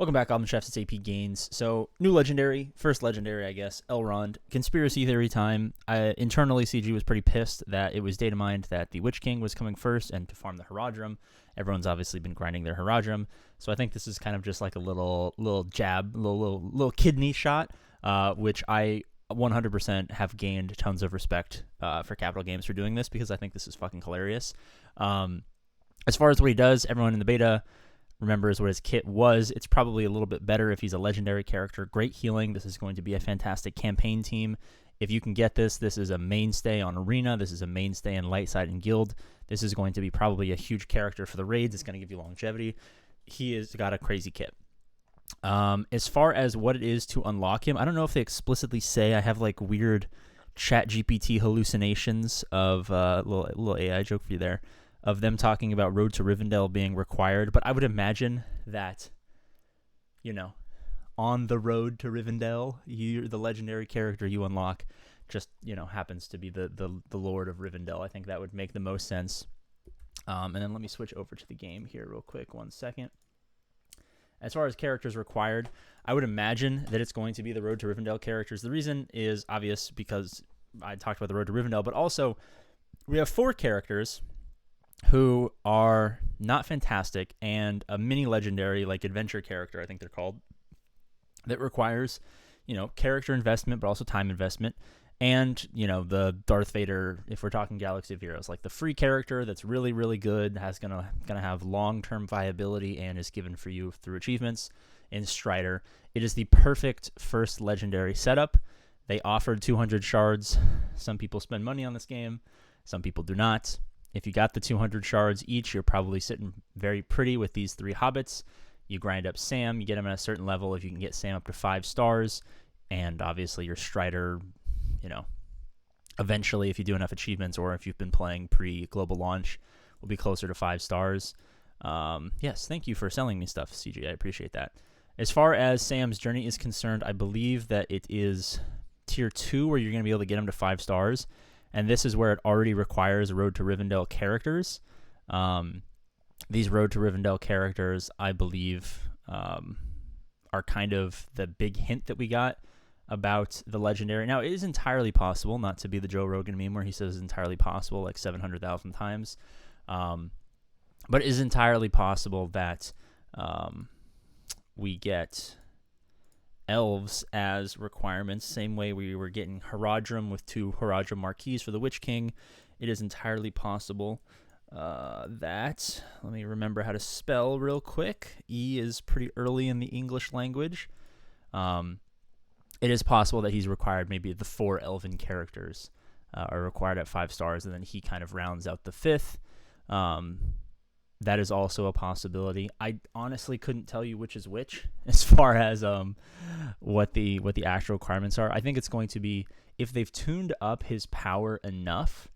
Welcome back, Album Chefs. It's APGAINS. So, new legendary, first legendary, I guess, Elrond. Conspiracy theory time. Internally, CG was pretty pissed that it was data mined that the Witch King was coming first and to farm the Haradrim. Everyone's obviously been grinding their Haradrim. So I think this is kind of just like a little jab, little kidney shot, which I 100% have gained tons of respect for Capital Games for doing this because I think this is fucking hilarious. As far as what he does, everyone in the beta remembers what his kit was. It's probably a little bit better if he's a legendary character. Great healing. This is going to be a fantastic campaign team. If you can get this, this is a mainstay on Arena. This is a mainstay in Light Side and Guild. This is going to be probably a huge character for the raids. It's going to give you longevity. He has got a crazy kit. As far as what it is to unlock him, I don't know if they explicitly say. I have like weird chat GPT hallucinations of little AI joke for you there, of them talking about Road to Rivendell being required. But I would imagine that, on the road to Rivendell, the legendary character you unlock just, happens to be the Lord of Rivendell. I think that would make the most sense. And then let me switch over to the game here real quick. 1 second. As far as characters required, I would imagine that it's going to be the Road to Rivendell characters. The reason is obvious because I talked about the Road to Rivendell, but also we have 4 characters who are not fantastic and a mini legendary like adventure character, I think they're called, that requires, character investment, but also time investment. And, the Darth Vader, if we're talking Galaxy of Heroes, like the free character that's really, really good, has gonna have long-term viability and is given for you through achievements in Strider. It is the perfect first legendary setup. They offered 200 shards. Some people spend money on this game. Some people do not. If you got the 200 shards each, you're probably sitting very pretty with these 3 hobbits. You grind up Sam, you get him at a certain level. If you can get Sam up to 5 stars, and obviously your Strider, eventually if you do enough achievements or if you've been playing pre-global launch, will be closer to 5 stars. Yes, thank you for selling me stuff, CG. I appreciate that. As far as Sam's journey is concerned, I believe that it is tier 2 where you're going to be able to get him to 5 stars. And this is where it already requires Road to Rivendell characters. These Road to Rivendell characters, I believe, are kind of the big hint that we got about the legendary. Now, it is entirely possible, not to be the Joe Rogan meme where he says it's entirely possible like 700,000 times. But it is entirely possible that we get elves as requirements, same way we were getting Haradrim with 2 Haradrim marquees for the Witch King. It is entirely possible that, let me remember how to spell real quick. E is pretty early in the English language. It is possible that he's required, maybe the 4 elven characters are required at 5 stars, and then he kind of rounds out the 5th. That is also a possibility. I honestly couldn't tell you which is which as far as what the actual requirements are. I think it's going to be if they've tuned up his power enough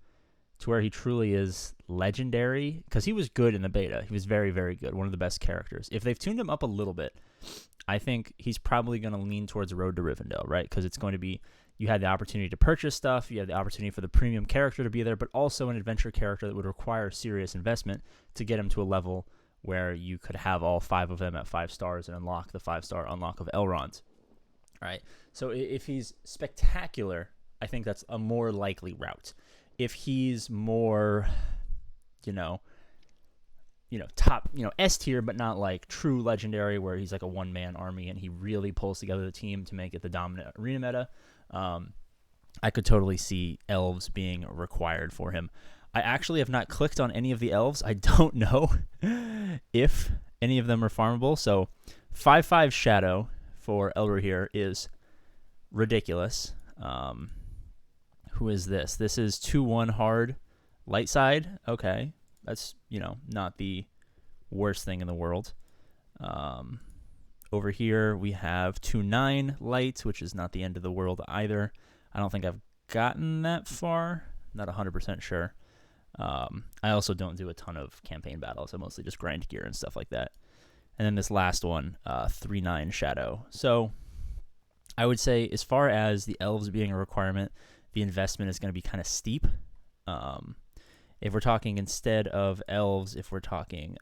to where he truly is legendary, because he was good in the beta. He was very, very good, one of the best characters. If they've tuned him up a little bit, I think he's probably going to lean towards Road to Rivendell, right? Because it's going to be, you had the opportunity to purchase stuff, you had the opportunity for the premium character to be there, but also an adventure character that would require serious investment to get him to a level where you could have all 5 of them at 5 stars and unlock the 5-star unlock of Elrond. All right. So if he's spectacular, I think that's a more likely route. If he's more, top, S tier, but not like true legendary where he's like a one-man army and he really pulls together the team to make it the dominant arena meta, I could totally see elves being required for him. I actually have not clicked on any of the elves. I don't know if any of them are farmable. So 5/5 Shadow for Elrond here is ridiculous. Who is this? This is 2/1 hard light side. Okay. That's, not the worst thing in the world. Over here we have 2/9 light, which is not the end of the world either. I don't think I've gotten that far. Not 100% sure. I also don't do a ton of campaign battles. I mostly just grind gear and stuff like that. And then this last one, 3/9 Shadow. So I would say as far as the elves being a requirement, the investment is going to be kind of steep. If we're talking instead of elves, if we're talking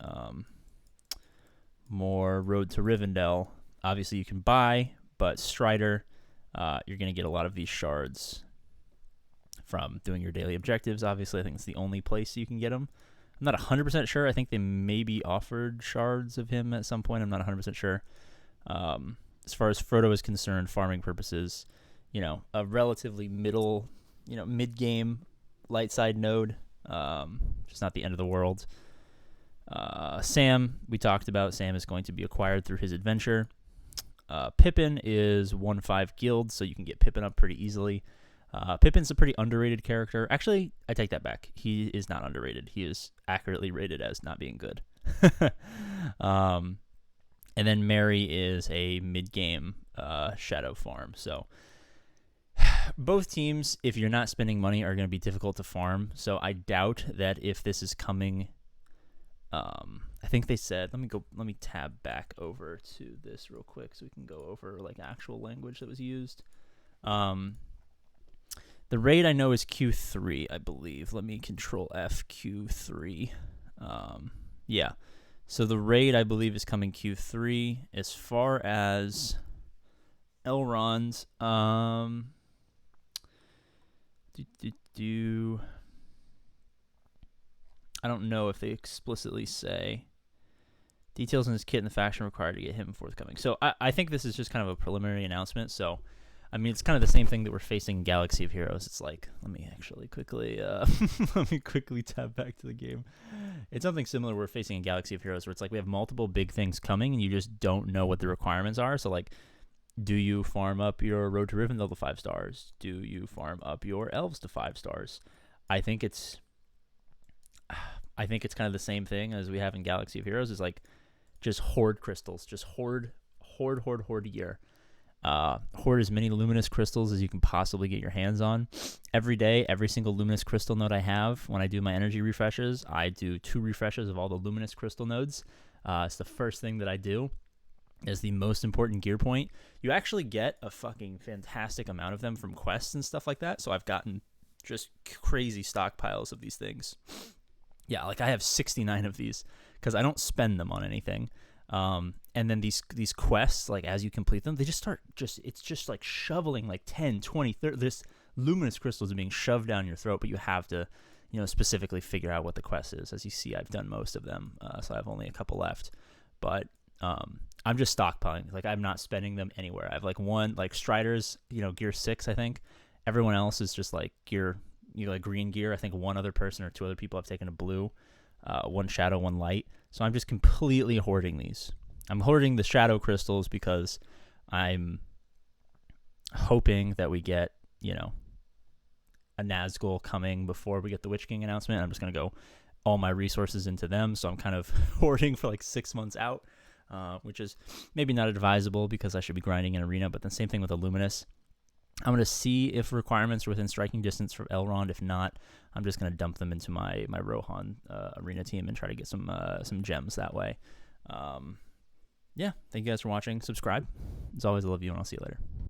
more Road to Rivendell, obviously you can buy, but Strider, you're going to get a lot of these shards from doing your daily objectives. Obviously, I think it's the only place you can get them. I'm not 100% sure. I think they maybe offered shards of him at some point. I'm not 100% sure. As far as Frodo is concerned, farming purposes, a relatively mid-game light side node, just not the end of the world. Sam, we talked about. Sam is going to be acquired through his adventure. Pippin is 1/5 guild, so you can get Pippin up pretty easily. Pippin's a pretty underrated character. Actually, I take that back. He is not underrated. He is accurately rated as not being good. And then Merry is a mid-game shadow farm. So both teams, if you're not spending money, are going to be difficult to farm. So I doubt that if this is coming, I think they said, let me tab back over to this real quick so we can go over like actual language that was used. The raid I know is Q3, I believe. Let me control F Q3. Yeah. So the raid I believe is coming Q3. As far as Elrond, I don't know if they explicitly say details in his kit and the faction required to get him forthcoming. So I think this is just kind of a preliminary announcement. So, I mean, it's kind of the same thing that we're facing in Galaxy of Heroes. It's like, let me actually quickly tab back to the game. It's something similar we're facing in Galaxy of Heroes, where it's like we have multiple big things coming and you just don't know what the requirements are. So, like, do you farm up your Road to Rivendell to 5 stars? Do you farm up your Elves to 5 stars? I think it's kind of the same thing as we have in Galaxy of Heroes. Is like just hoard crystals, just hoard gear. Hoard as many luminous crystals as you can possibly get your hands on. Every day, every single luminous crystal node I have, when I do my energy refreshes, I do 2 refreshes of all the luminous crystal nodes. It's the first thing that I do. Is the most important gear point. You actually get a fucking fantastic amount of them from quests and stuff like that. So I've gotten just crazy stockpiles of these things. Yeah, like I have 69 of these because I don't spend them on anything. And then these quests, like as you complete them, they just start it's just like shoveling like 10, 20, 30, this luminous crystals are being shoved down your throat, but you have to, specifically figure out what the quest is. As you see, I've done most of them. So I have only a couple left, but, I'm just stockpiling. Like I'm not spending them anywhere. I have like one, like Strider's, gear 6, I think. Everyone else is just like gear, like green gear. I think one other person or 2 other people have taken a blue, one shadow, one light. So I'm just completely hoarding these. I'm hoarding the shadow crystals because I'm hoping that we get, a Nazgul coming before we get the Witch King announcement. I'm just going to go all my resources into them. So I'm kind of hoarding for like 6 months out. Which is maybe not advisable because I should be grinding in Arena, but the same thing with the Luminous. I'm going to see if requirements are within striking distance from Elrond. If not, I'm just going to dump them into my Rohan Arena team and try to get some gems that way. Yeah, thank you guys for watching. Subscribe. As always, I love you, and I'll see you later.